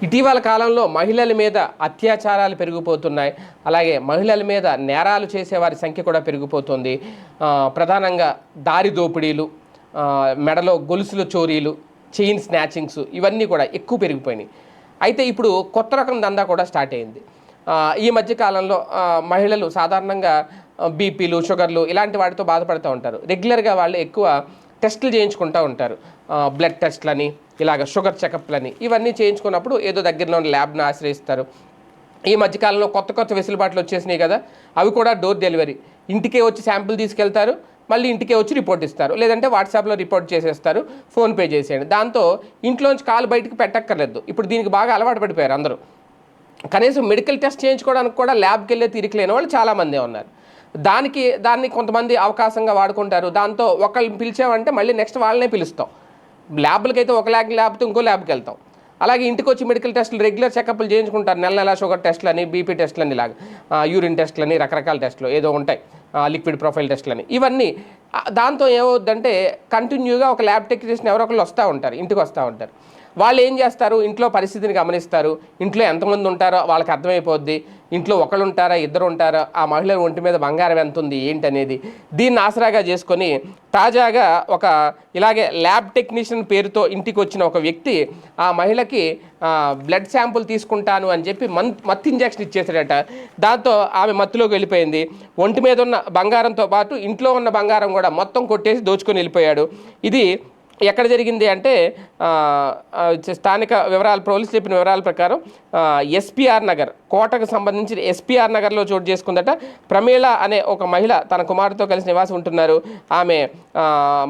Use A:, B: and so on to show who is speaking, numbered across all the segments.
A: ఇటీవల కాలంలో మహిళల మీద అత్యాచారాలు పెరిగిపోతున్నాయి. అలాగే మహిళల మీద నేరాలు చేసేవారి సంఖ్య కూడా పెరిగిపోతుంది. ప్రధానంగా దారి దోపిడీలు, మెడలో గొలుసుల చోరీలు, చైన్ స్నాచింగ్స్ ఇవన్నీ కూడా ఎక్కువ పెరిగిపోయినాయి. అయితే ఇప్పుడు కొత్త రకం దందా కూడా స్టార్ట్ అయింది. ఈ మధ్యకాలంలో మహిళలు సాధారణంగా బీపీలు, షుగర్లు ఇలాంటి వాటితో బాధపడుతూ ఉంటారు. రెగ్యులర్గా వాళ్ళు ఎక్కువ టెస్టులు చేయించుకుంటూ ఉంటారు. బ్లడ్ టెస్ట్లని, ఇలాగ షుగర్ చెకప్లని ఇవన్నీ చేయించుకున్నప్పుడు ఏదో దగ్గరలో ఉన్న ల్యాబ్ని ఆశ్రయిస్తారు. ఈ మధ్యకాలంలో కొత్త కొత్త వెసులుబాట్లు వచ్చేసినాయి కదా, అవి కూడా డోర్ డెలివరీ. ఇంటికే వచ్చి శాంపిల్ తీసుకెళ్తారు, మళ్ళీ ఇంటికే వచ్చి రిపోర్ట్ ఇస్తారు, లేదంటే వాట్సాప్లో రిపోర్ట్ చేసేస్తారు, ఫోన్పే చేసేయండి. దాంతో ఇంట్లోంచి కాలు బయటకు పెట్టక్కర్లేదు. ఇప్పుడు దీనికి బాగా అలవాటు పడిపోయారు అందరూ. కనీసం మెడికల్ టెస్ట్ చేయించుకోవడానికి కూడా ల్యాబ్కి వెళ్ళే తీరిక లేని వాళ్ళు చాలామంది ఉన్నారు. దాన్ని కొంతమంది అవకాశంగా వాడుకుంటారు. దాంతో ఒకళ్ళని పిలిచామంటే మళ్ళీ నెక్స్ట్ వాళ్ళనే పిలుస్తాం. ల్యాబ్లకి అయితే ఒక ల్యాబ్తో ఇంకో ల్యాబ్కి వెళ్తాం. అలాగే ఇంటికి వచ్చి మెడికల్ టెస్టులు, రెగ్యులర్ చెకప్లు చేయించుకుంటారు. నెల షుగర్ టెస్టులని, బీపీ టెస్టులని, ఇలాగ యూరిన్ టెస్టులని, రకరకాల టెస్టులు ఏదో ఉంటాయి, లిక్విడ్ ప్రొఫైల్ టెస్టులని ఇవన్నీ. దాంతో ఏమవుద్దంటే కంటిన్యూగా ఒక ల్యాబ్ టెక్నీషియన్ ఎవరో ఒకళ్ళు వస్తూ ఉంటారు, ఇంటికి వస్తూ ఉంటారు. వాళ్ళు ఏం చేస్తారు, ఇంట్లో పరిస్థితిని గమనిస్తారు. ఇంట్లో ఎంతమంది ఉంటారో వాళ్ళకి అర్థమైపోద్ది. ఇంట్లో ఒకళ్ళు ఉంటారా, ఇద్దరు ఉంటారా, ఆ మహిళల ఒంటి మీద బంగారం ఎంత ఉంది ఏంటనేది దీన్ని ఆసరాగా చేసుకొని తాజాగా ఇలాగే ల్యాబ్ టెక్నీషియన్ పేరుతో ఇంటికి వచ్చిన ఒక వ్యక్తి ఆ మహిళకి బ్లడ్ శాంపుల్ తీసుకుంటాను అని చెప్పి మత్తు ఇంజెక్షన్ ఇచ్చేసాడట. దాంతో ఆమె మత్తులోకి వెళ్ళిపోయింది. ఒంటి మీద ఉన్న బంగారంతో పాటు ఇంట్లో ఉన్న బంగారం కూడా మొత్తం కొట్టేసి దోచుకొని వెళ్ళిపోయాడు. ఇది ఎక్కడ జరిగింది అంటే స్థానిక పోలీసు చెప్పిన వివరాల ప్రకారం ఎస్పీఆర్ నగర్, కోటకు సంబంధించిన ఎస్పీఆర్ నగర్లో చోటు చేసుకుందట. ప్రమీళ అనే ఒక మహిళ తన కుమారుతో కలిసి నివాసం ఉంటున్నారు. ఆమె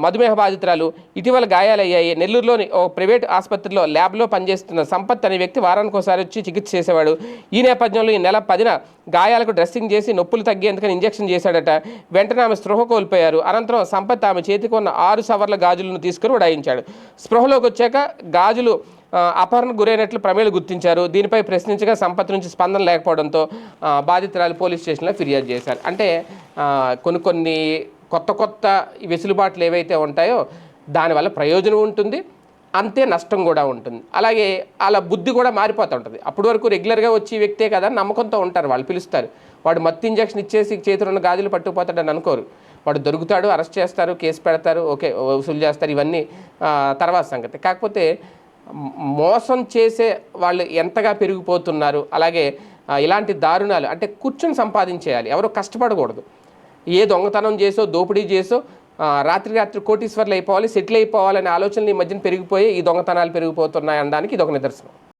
A: మధుమేహ బాధితురాలు. ఇటీవల గాయాలయ్యాయి. నెల్లూరులోని ఓ ప్రైవేట్ ఆసుపత్రిలో ల్యాబ్లో పనిచేస్తున్న సంపత్ అనే వ్యక్తి వారానికి ఒకసారి వచ్చి చికిత్స చేసేవాడు. ఈ నేపథ్యంలో ఈ నెల 10న గాయాలకు డ్రెస్సింగ్ చేసి నొప్పులు తగ్గేందుకని ఇంజెక్షన్ చేశాడట. వెంటనే ఆమె స్పృహ కోల్పోయారు. అనంతరం సంపత్ ఆమె చేతికి ఉన్న 6 సవర్ల గాజులను తీసుకుని ఉడాయించాడు. స్పృహలోకి వచ్చాక గాజులు అపహరణకు గురైనట్లు ప్రమేలు గుర్తించారు. దీనిపై ప్రశ్నించగా సంపత్ నుంచి స్పందన లేకపోవడంతో బాధితురాలు పోలీస్ స్టేషన్లో ఫిర్యాదు చేశారు. అంటే కొన్ని కొత్త వెసులుబాట్లు ఏవైతే ఉంటాయో దానివల్ల ప్రయోజనం ఉంటుంది, అంతే నష్టం కూడా ఉంటుంది. అలాగే అలా బుద్ధి కూడా మారిపోతూ ఉంటుంది. అప్పటి వరకు రెగ్యులర్గా వచ్చి వ్యక్తే కదా నమ్మకంతో ఉంటారు. వాళ్ళు పిలుస్తారు, వాడు మత్తు ఇంజెక్షన్ ఇచ్చేసి చేతిలో ఉన్న గాజులు పట్టుకుపోతాడని అనుకోరు. వాడు దొరుకుతాడు, అరెస్ట్ చేస్తారు, కేసు పెడతారు, ఓకే వసూలు చేస్తారు, ఇవన్నీ తర్వాత సంగతి. కాకపోతే మోసం చేసే వాళ్ళు ఎంతగా పెరిగిపోతున్నారు. అలాగే ఇలాంటి దారుణాలు అంటే కూర్చొని సంపాదించేయాలి, ఎవరో కష్టపడకూడదు. ఏ దొంగతనం చేసో, దోపిడీ చేసో రాత్రి కోటీశ్వర్లు అయిపోవాలి, సెటిల్ అయిపోవాలనే ఆలోచనలు ఈ మధ్యన పెరిగిపోయి ఈ దొంగతనాలు పెరిగిపోతున్నాయి అనడానికి ఇది ఒక నిదర్శనం.